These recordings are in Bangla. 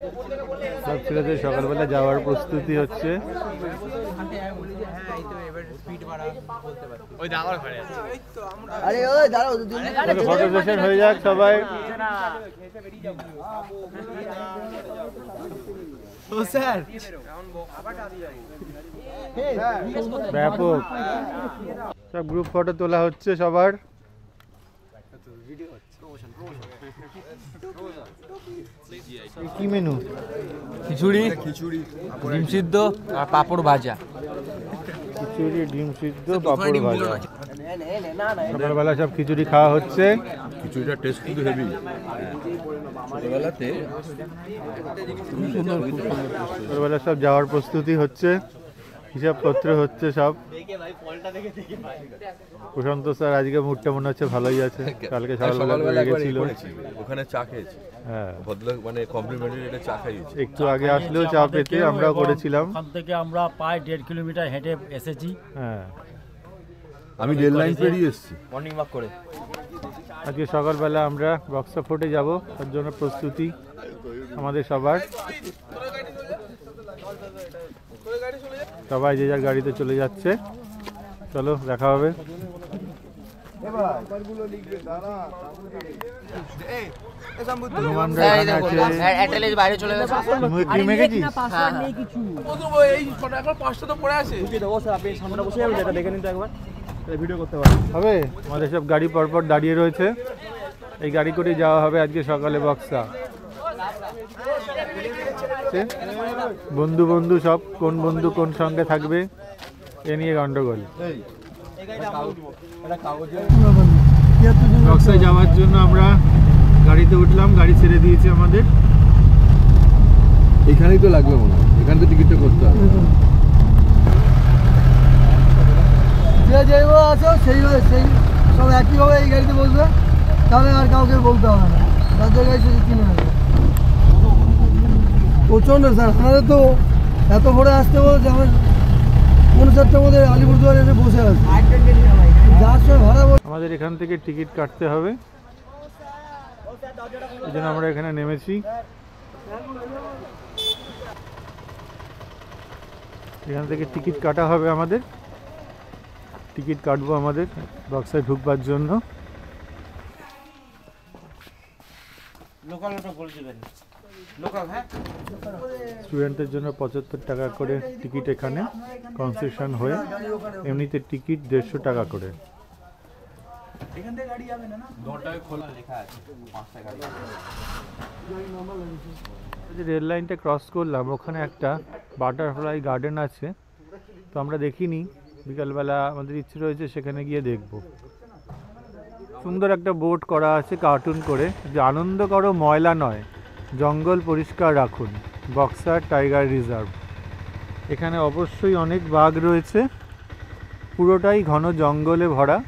সব ছেলেদের সকালবেলা যাওয়ার প্রস্তুতি হচ্ছে। ফটো সেশন হয়ে যাক সবাই। ব্যাপক সব গ্রুপ ফটো তোলা হচ্ছে সবার। কি মেনু? খিচুড়ি, ডিম সিদ্ধ আর পাঁপড় ভাজা। খিচুড়ি, ডিম সিদ্ধ, পাঁপড় ভাজা। সকালবেলা সব খিচুড়ি খাওয়া হচ্ছে। খিচুড়িটা টেস্ট কিন্তু হেভি। সকালবেলা সব যাওয়ার প্রস্তুতি হচ্ছে, হিসাবপত্র হচ্ছে সব। প্রশান্ত স্যার আজকে মুডটা মনে হচ্ছে ভালোই আছে। কালকে সকালবেলা গেছিল, ওখানে চা খেয়েছি। হ্যাঁ, ভদ্রলোক মানে কমপ্লিমেন্টারি একটা চা খাইয়েছি। একটু আগে আসলেও চা পেতে আমরাও করেছিলাম। ওখান থেকে আমরা প্রায় 1.5 কিলোমিটার হেঁটে এসেছি। হ্যাঁ, আমি রেল লাইন পেরিয়ে এসেছি মর্নিং ওয়াক করে। আজকে সকালবেলা আমরা বক্সা ফোর্টে যাব, তার জন্য প্রস্তুতি আমাদের সবার। সবাই যে যার গাড়িতে চলে যাচ্ছে। চলো দেখা হবে। হবে আমাদের সব গাড়ি পরপর দাঁড়িয়ে রয়েছে, এই গাড়ি করে যাওয়া হবে আজকে সকালে বক্সা। বন্ধু বন্ধু সব, কোন বন্ধু কোন সঙ্গে থাকবে এ নিয়ে গন্ডগোল। বক্সায় যাওয়ার জন্য আমরা গাড়িতে উঠলাম, গাড়ি ছেড়ে দিয়েছে আমাদের। এখানেই তো লাগবে মনে হয়, এখান থেকে টিকিটটা করতে হবে। যে যেভাবে আছো সেই সব একইভাবে এই গাড়িতে বসবে, তাহলে আর কাউকে বলতে হবে না। রাজ্যের গাড়ি শুধু কিনে নেবে। প্রচণ্ড স্যার, আমাদের তো এত ভোরে আসতে বলো যে আমার 4:30টার মধ্যে আলিপুরদুয়ারে এসে বসে আছে। যার সময় ভাড়া আমাদের এখান থেকে টিকিট কাটতে হবে, এই জন্য আমরা এখানে নেমেছি। এখান থেকে টিকিট কাটা হবে আমাদের, টিকিট কাটবো আমাদের বক্সায় ঢুকবার জন্য। স্টুডেন্টের জন্য 75 টাকা করে টিকিট এখানে কনসেশন হয়ে, এমনিতে টিকিট 150 টাকা করে। রেল লাইনটা ক্রস করলাম, ওখানে একটা বাটারফ্লাই গার্ডেন আছে, তো আমরা দেখিনি। বিকালবেলা আমাদের ইচ্ছে রয়েছে সেখানে গিয়ে দেখব। সুন্দর একটা বোর্ড করা আছে কার্টুন করে, যে আনন্দ করো ময়লা নয়, জঙ্গল পরিষ্কার রাখুন, বক্সার টাইগার রিজার্ভ। এখানে অবশ্যই অনেক বাঘ রয়েছে, পুরোটাই ঘন জঙ্গলে ভরা।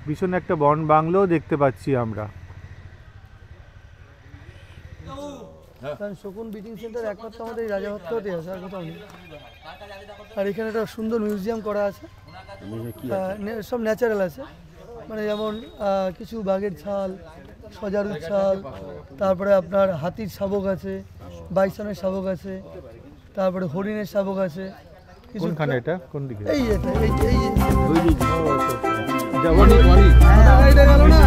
ভীষণ একটা বন বাংলোও দেখতে পাচ্ছি আমরা। শকুন ব্রিডিং সেন্টার একমাত্র আমাদের রাজাভাতখাওয়াতে আছে, আর কোথাও নেই। আর এখানে একটা সুন্দর মিউজিয়াম করা আছে, সব ন্যাচারাল আছে, মানে যেমন কিছু বাঘের ছাল, সজারুর ছাল, তারপরে আপনার হাতির শাবক আছে, বাইসনের শাবক আছে, তারপরে হরিণের শাবক আছে। কোনখানে এটা, কোন দিকে? এই এটা এই এটা গেল না।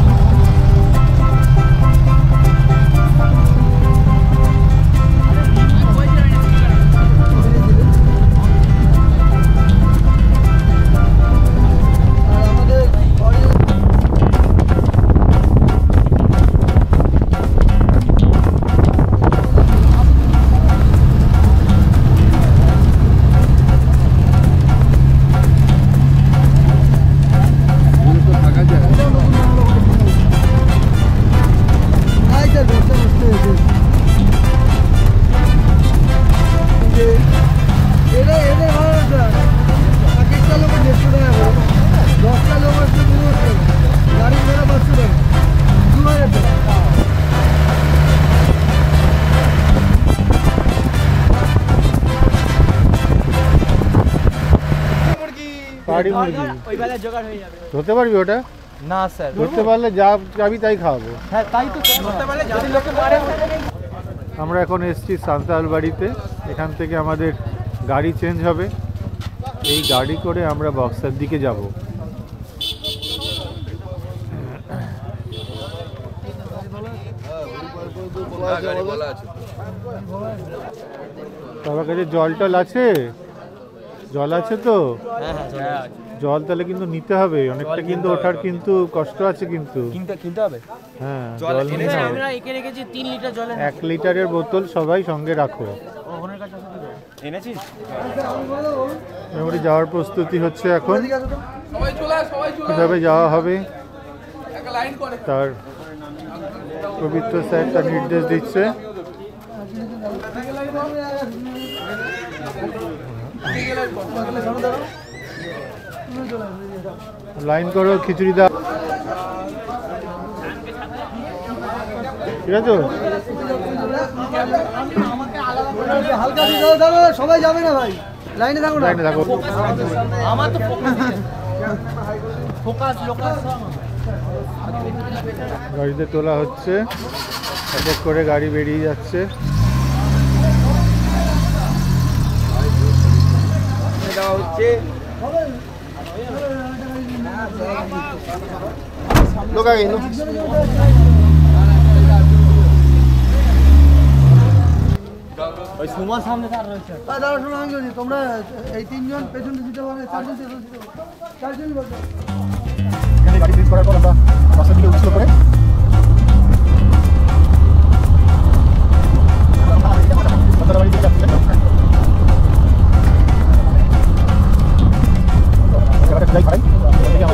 পাহাড়ি মুরগি ধরতে পারবি ওটা? না স্যার, ধরতে পারলে যা যাবি তাই খাওয়াবো। হ্যাঁ তাই তো, ধরতে পারলে যদি লোকে মারে। আমরা এখন এসেছি সান্তাল বাড়িতে। এখান থেকে আমাদের গাড়ি চেঞ্জ হবে, এই গাড়ি করে আমরা বক্সার দিকে যাব। গাড়ি বলা আছে। সবার কাছে জল টল আছে? জল আছে তো? জল তাহলে কিন্তু নিতে হবে অনেকটা, কিন্তু ওঠার কিন্তু কষ্ট আছে কিন্তু। কিনতে হবে। হ্যাঁ জল নিয়ে নাও। আমরা একে রেখেছি 3 লিটার জলে। 1 লিটারের বোতল সবাই সঙ্গে রাখো। ওখানের কাছে এনেছিস? মোটামুটি যাওয়ার প্রস্তুতি হচ্ছে এখন। কিভাবে যাওয়া হবে তার পবিত্র স্যার তার নির্দেশ দিচ্ছে। লাইন করো, খিচুড়ি দাও, ঠিক আছে? হালকা দিয়ে দাও, সবাই যাবে না ভাই, লাইনে থাকো না। লাইনে থাকো। আমার তো ফোকাস লোকাস গাড়িতে তোলা হচ্ছে, এক এক করে গাড়ি বেরিয়ে যাচ্ছে। ওই সুমার সামনে তার রয়েছে। দাঁড়া শোনো, আমি বলছি তোমরা এই 3 জন পেছনে দিতে পারবে, 4 জন পেছনে দিতে পারবে, 4 জনই বলছো। এখানে গাড়ি ব্রিজ করার পর আমরা বাসের দিকে উঠছিল করে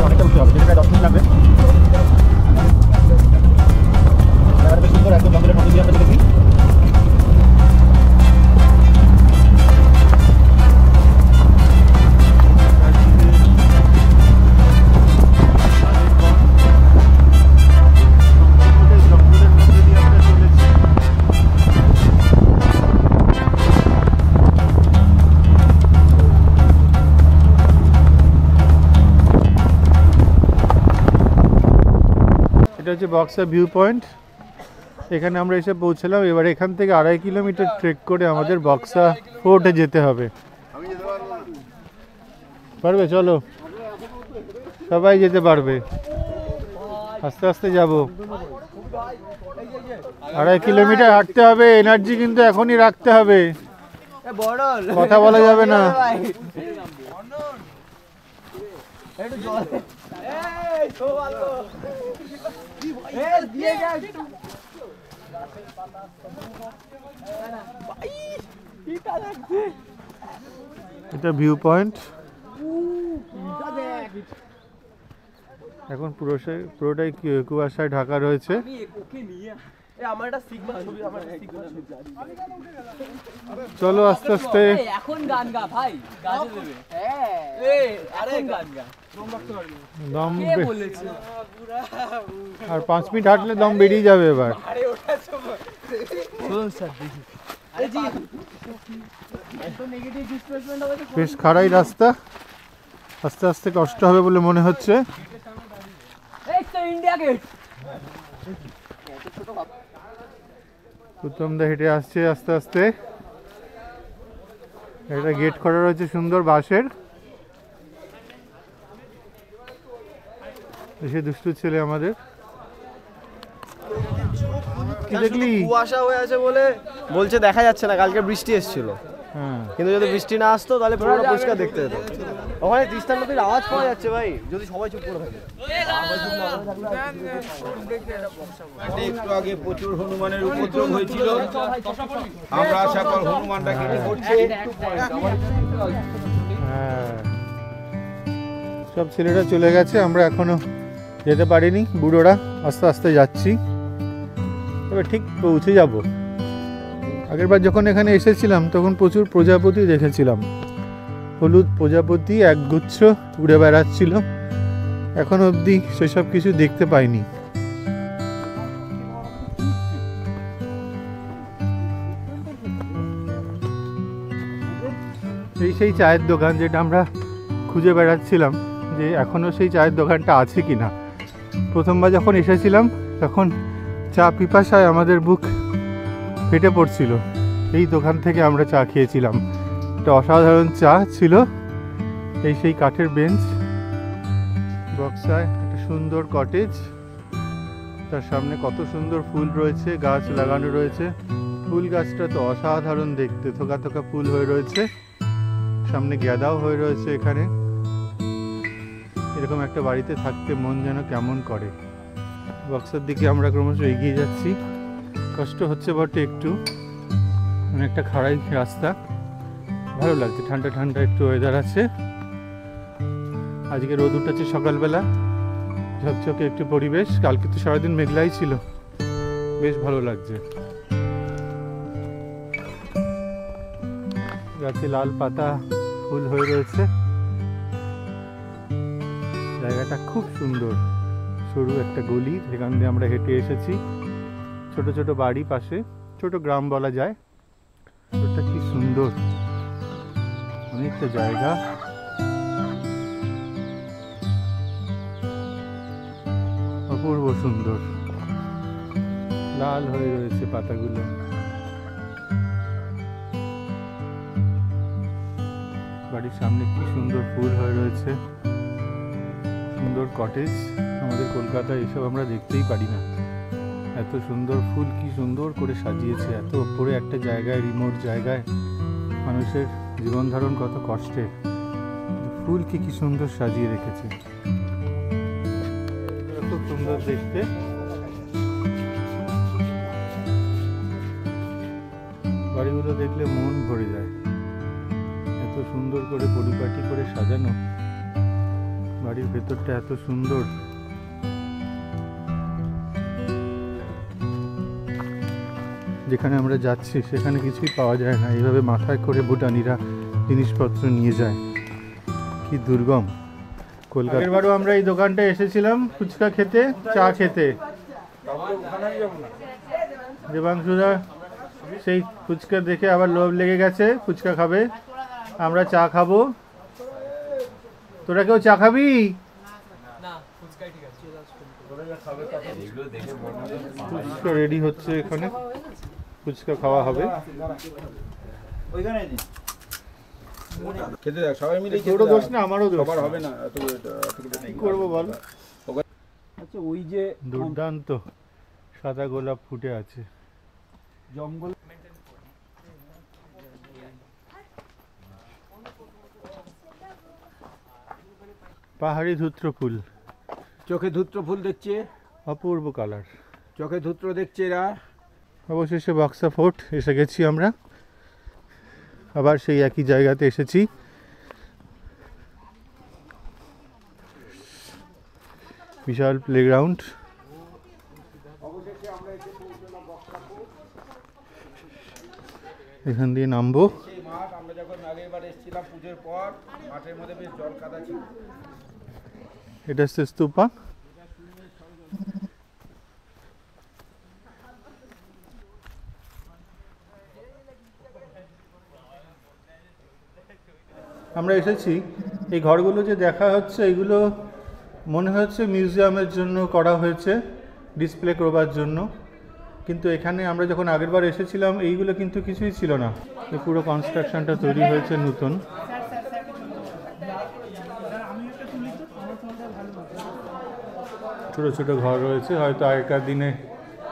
অনেকটা উঠতে হবে, যেটা 10 মিনিট লাগবে। সুন্দর একদম জঙ্গলের মধ্যে দিয়ে আমরা দেখেছি। এটা হচ্ছে বক্সা ভিউ পয়েন্ট। এখানে আমরা এসে পৌঁছলাম। এবার এখান থেকে 2.5 কিলোমিটার ট্রেক করে আমাদের বক্সা ফোর্টে যেতে হবে। পারবে? চলো, সবাই যেতে পারবে, আস্তে আস্তে যাব। 2.5 কিলোমিটার হাঁটতে হবে, এনার্জি কিন্তু এখনই রাখতে হবে, কথা বলা যাবে না। এটা ভিউ পয়েন্ট। এখন পুরোটাই কুয়াশায় ঢাকা রয়েছে। চলো আস্তে আস্তে। এখন গান গা ভাই, গাজে দেবে। এখন গান গা। দম আর 5 মিনিট হাঁটলে দম বেরিয়ে যাবে এবার। বেশ খাড়াই রাস্তা, আস্তে আস্তে কষ্ট হবে বলে মনে হচ্ছে। উত্তমদা হেঁটে আসছে আস্তে আস্তে। একটা গেট করা রয়েছে সুন্দর বাঁশের। এসে দুষ্টু ছেলে আমাদের। কি দেখলি? কুয়াশা হয়ে আছে বলে বলছে দেখা যাচ্ছে না, কালকে বৃষ্টি এসেছিল। হ্যাঁ, কিন্তু যদি বৃষ্টি না আসতো তাহলে পুরোটা পরিষ্কার দেখতে যেত। ওখানে তিস্তার নদীর আওয়াজ পাওয়া যাচ্ছে ভাই, যদি সবাই চুপ করে থাকে। একটু আগে প্রচুর হনুমানের উপদ্রব হয়েছিল, আমরা আশা করি হনুমানটা কেটে পড়ছে। হ্যাঁ, সব ছেলেরা চলে গেছে, আমরা এখনো যেতে পারিনি। বুড়োরা আস্তে আস্তে যাচ্ছি, তবে ঠিক পৌঁছে যাব। আগেরবার যখন এখানে এসেছিলাম তখন প্রচুর প্রজাপতি দেখেছিলাম, হলুদ প্রজাপতি একগুচ্ছ উড়ে বেড়াচ্ছিল। এখন অবধি সেসব কিছু দেখতে পাইনি। এই সেই চায়ের দোকান যেটা আমরা খুঁজে বেড়াচ্ছিলাম, যে এখনো সেই চায়ের দোকানটা আছে কিনা। প্রথমবার যখন এসেছিলাম তখন চা পিপাসায় আমাদের বুক ফেটে পড়ছিল। এই দোকান থেকে আমরা চা খেয়েছিলাম, একটা অসাধারণ চা ছিল। এই সেই কাঠের বেঞ্চ, বক্সায় একটা সুন্দর কটেজ, তার সামনে কত সুন্দর ফুল রয়েছে, গাছ লাগানো রয়েছে। ফুল গাছটা তো অসাধারণ দেখতে, থোকা থোকা ফুল হয়ে রয়েছে, সামনে গ্যাদাও হয়ে রয়েছে। এখানে এরকম একটা বাড়িতে থাকতে মন যেন কেমন করে। বক্সার দিকে আমরা ক্রমশ এগিয়ে যাচ্ছি, কষ্ট হচ্ছে বটে একটু, অনেকটা খাড়াই রাস্তা। ভালো লাগছে, ঠান্ডা ঠান্ডা একটু ওয়েদার আছে। আজকে রোদ উঠেছে সকালবেলা, ঝকঝকে একটু পরিবেশ। কালকে তো সারাদিন মেঘলাই ছিল, বেশ ভালো লাগছে। গাছে লাল পাতা ফুল হয়ে রয়েছে, জায়গাটা খুব সুন্দর। সরু একটা গলি, যেখান দিয়ে আমরা হেঁটে এসেছি। ছোট ছোট বাড়ি পাশে, ছোট গ্রাম বলা যায়। ওটা কি সুন্দর, অনেকটা জায়গা। অপূর্ব সুন্দর, লাল হয়ে রয়েছে পাতাগুলো। বাড়ির সামনে কি সুন্দর ফুল হয়ে রয়েছে, সুন্দর কটেজ। আমাদের কলকাতায় এসব আমরা দেখতেই পারি না। এত সুন্দর ফুল কি সুন্দর করে সাজিয়েছে, এত উপরে একটা জায়গায়, রিমোট জায়গায়। মানুষের জীবন ধারণ কত কষ্টে, ফুল কি সুন্দর সাজিয়ে রেখেছে, খুব সুন্দর দেখতে। বাড়িগুলো দেখলে মন ভরে যায়, এত সুন্দর করে পরিপাটি করে সাজানো। বাড়ির ভেতরটা এত সুন্দর। যেখানে আমরা যাচ্ছি সেখানে কিছুই পাওয়া যায় না, এইভাবে মাথায় করে ভুটানিরা জিনিসপত্র নিয়ে যায়। কি দুর্গম কলকাতা। এবারও আমরা এই দোকানটা এসেছিলাম ফুচকা খেতে, চা খেতে। দেবাংশুরা সেই ফুচকা দেখে আবার লোভ লেগে গেছে, ফুচকা খাবে। আমরা চা খাবো। তোরা কেউ চা খাবি? ফুচকা রেডি হচ্ছে এখানে, ফুচকা খাওয়া হবে। খেতে দেখ, সবাই মিলে তোরও দোষ না, আমারও দোষ। সবার হবে না, কি করবো বল। আচ্ছা, ওই যে দুর্দান্ত সাদা গোলাপ ফুটে আছে। জঙ্গল পাহাড়ি ধূত্র ফুল, চোখে ধূত্র ফুল দেখছে, অপূর্ব কালার। চোখে ধূত্র দেখছে এরা। অবশেষে বক্সা ফোর্ট এসে গেছি আমরা, আবার সেই একই জায়গাতে এসেছি। বিশাল প্লেগ্রাউন্ড। এখান দিয়ে নামবো। সেই মাঠ আমরা যখন আগেরবার এসেছিলাম পুজোর পর, মাঠের মধ্যে বেশ জল কাদা ছিল। এটা হচ্ছে স্তূপা। আমরা এসেছি, এই ঘরগুলো যে দেখা হচ্ছে এগুলো মনে হচ্ছে মিউজিয়ামের জন্য করা হয়েছে, ডিসপ্লে করবার জন্য। কিন্তু এখানে আমরা যখন আগেরবার এসেছিলাম এইগুলো কিন্তু কিছুই ছিল না। এই পুরো কনস্ট্রাকশনটা তৈরি হয়েছে নতুন। ছোটো ছোটো ঘর রয়েছে, হয়তো আগেকার দিনে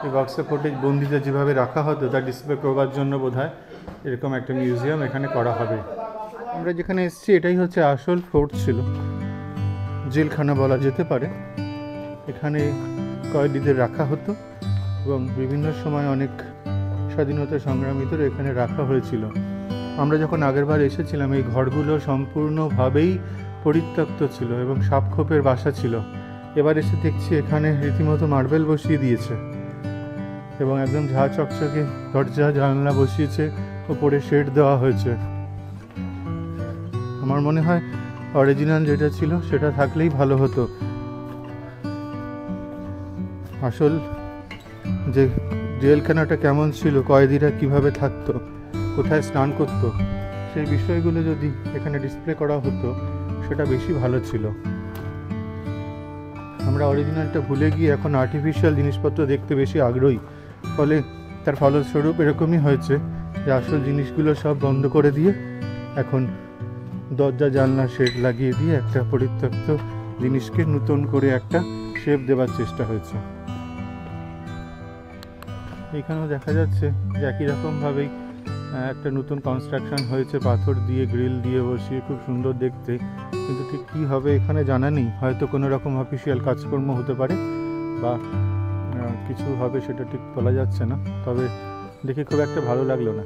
এই বক্সে ফুটেজ বন্দিদের যেভাবে রাখা হতো তা ডিসপ্লে করবার জন্য বোধহয় এরকম একটা মিউজিয়াম এখানে করা হবে। আমরা যেখানে এসেছি এটাই হচ্ছে আসল ফোর্ট ছিল, জেলখানা বলা যেতে পারে। এখানে কয়েদিদের রাখা হতো এবং বিভিন্ন সময় অনেক স্বাধীনতা সংগ্রামীদের এখানে রাখা হয়েছিল। আমরা যখন আগেরবার এসেছিলাম এই ঘরগুলো সম্পূর্ণভাবেই পরিত্যক্ত ছিল এবং সাপখোপের বাসা ছিল। এবার এসে দেখছি এখানে রীতিমতো মার্বেল বসিয়ে দিয়েছে এবং একদম ঝাঁ চকচকে দরজা জানলা বসিয়েছে, ওপরে শেড দেওয়া হয়েছে। আমার মনে হয় অরিজিনাল যেটা ছিল সেটা থাকলেই ভালো হতো। আসল যে জেলখানাটা কেমন ছিল, কয়েদিরা কিভাবে থাকতো, কোথায় স্নান করতো, সেই বিষয়গুলো যদি এখানে ডিসপ্লে করা হতো সেটা বেশি ভালো ছিল। আমরা আমরা অরিজিনালটা ভুলে গিয়ে এখন আর্টিফিশিয়াল জিনিসপত্র দেখতে বেশি আগ্রহী, ফলে তার ফলস্বরূপ এরকমই হয়েছে যে আসল জিনিসগুলো সব বন্ধ করে দিয়ে এখন দরজা জানলা শেড লাগিয়ে দিয়ে একটা পরিত্যক্ত জিনিসকে নতুন করে একটা শেপ দেওয়ার চেষ্টা হয়েছে। এখানেও দেখা যাচ্ছে যে একই রকমভাবেই একটা নতুন কনস্ট্রাকশন হয়েছে, পাথর দিয়ে গ্রিল দিয়ে বসিয়ে, খুব সুন্দর দেখতে। কিন্তু ঠিক কী হবে এখানে জানা নেই, হয়তো কোনো রকম অফিসিয়াল কাজকর্ম হতে পারে বা কিছু হবে, সেটা ঠিক বলা যাচ্ছে না। তবে দেখে খুব একটা ভালো লাগলো না।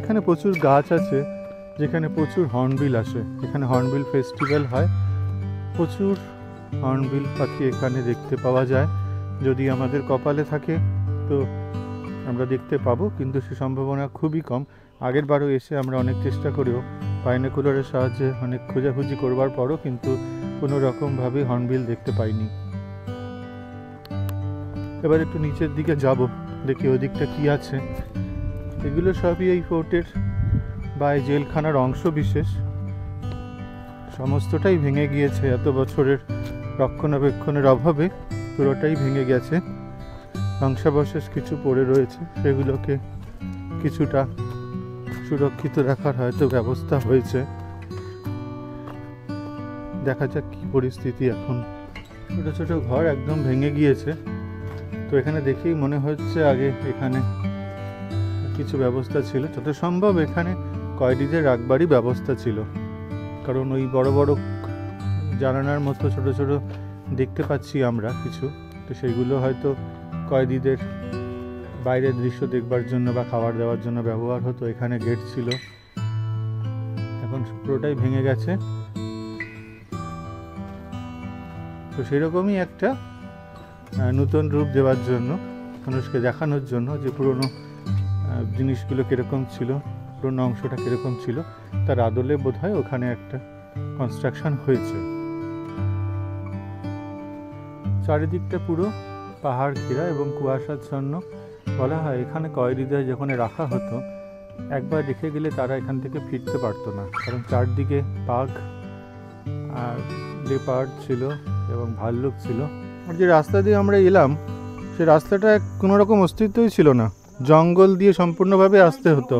এখানে প্রচুর গাছ আছে যেখানে প্রচুর হর্নবিল আসে। এখানে হর্নবিল ফেস্টিভ্যাল হয়, প্রচুর হর্নবিল পাখি এখানে দেখতে পাওয়া যায়। যদি আমাদের কপালে থাকে তো আমরা দেখতে পাবো, কিন্তু সে সম্ভাবনা খুবই কম। আগের বারও এসে আমরা অনেক চেষ্টা করেও বাইনোকুলারের সাহায্যে অনেক খোঁজাখুঁজি করবার পরও কিন্তু কোনো রকমভাবে হর্নবিল দেখতে পাইনি। এবার একটু নিচের দিকে যাব, দেখি ওই দিকটা কী আছে। এগুলো সবই এই ফোর্টের বা এই জেলখানার অংশ বিশেষ। সমস্তটাই ভেঙে গিয়েছে এত বছরের রক্ষণাবেক্ষণের অভাবে, পুরোটাই ভেঙে গেছে। ধ্বংসাবশেষ কিছু পড়ে রয়েছে, সেগুলোকে কিছুটা সুরক্ষিত রাখার হয়তো ব্যবস্থা হয়েছে। দেখা যাক কী পরিস্থিতি এখন। ছোট ছোট ঘর একদম ভেঙে গিয়েছে। তো এখানে দেখেই মনে হচ্ছে আগে এখানে কিছু ব্যবস্থা ছিল, যত সম্ভব এখানে কয়েদিদের রাখবারই ব্যবস্থা ছিল। কারণ ওই বড় বড় জানালার মতো ছোট ছোট দেখতে পাচ্ছি আমরা কিছু, তো সেইগুলো হয়তো কয়েদিদের বাইরের দৃশ্য দেখবার জন্য বা খাবার দেওয়ার জন্য ব্যবহার হতো। এখানে গেট ছিল, এখন পুরোটাই ভেঙে গেছে। তো সেরকমই একটা নতুন রূপ দেওয়ার জন্য, মানুষকে দেখানোর জন্য যে পুরনো জিনিসগুলো কীরকম ছিল, পুরনো অংশটা কীরকম ছিল, তার আদলে বোধহয় ওখানে একটা কনস্ট্রাকশন হয়েছে। চারিদিকটা পুরো পাহাড় ঘেরা এবং কুয়াশাচ্ছন্ন। বলা হয় এখানে কয়েদিদের যখন রাখা হতো, একবার রেখে গেলে তারা এখান থেকে ফিরতে পারতো না, কারণ চারদিকে বাঘ আর লেপার্ড ছিল এবং ভাল্লুক ছিল। আর যে রাস্তা দিয়ে আমরা এলাম, সে রাস্তাটা কোনো রকম অস্তিত্বই ছিল না, জঙ্গল দিয়ে সম্পূর্ণভাবে আসতে হতো।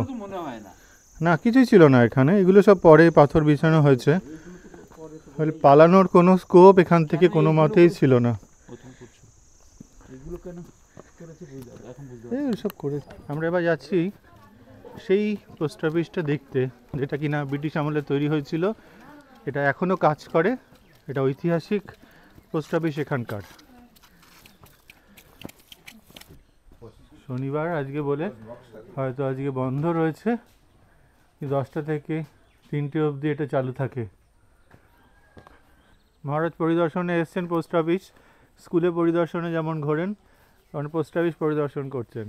না, কিছুই ছিল না এখানে, এগুলো সব পরে পাথর বিছানো হয়েছে। পালানোর কোনো স্কোপ এখান থেকে কোনো মতেই ছিল না। সব করে আমরা এবার যাচ্ছি সেই পোস্ট অফিসটা দেখতে, যেটা কিনা ব্রিটিশ আমলে তৈরি হয়েছিল। এটা এখনও কাজ করে, এটা ঐতিহাসিক পোস্ট অফিস এখানকার। শনিবার আজকে বলে হয়তো আজকে বন্ধ রয়েছে, 10টা থেকে 3টে অবধি এটা চালু থাকে। মহারাজ পরিদর্শনে এসছেন পোস্ট অফিস, স্কুলে পরিদর্শনে যেমন ঘোরেন, তখন পোস্ট অফিস পরিদর্শন করছেন।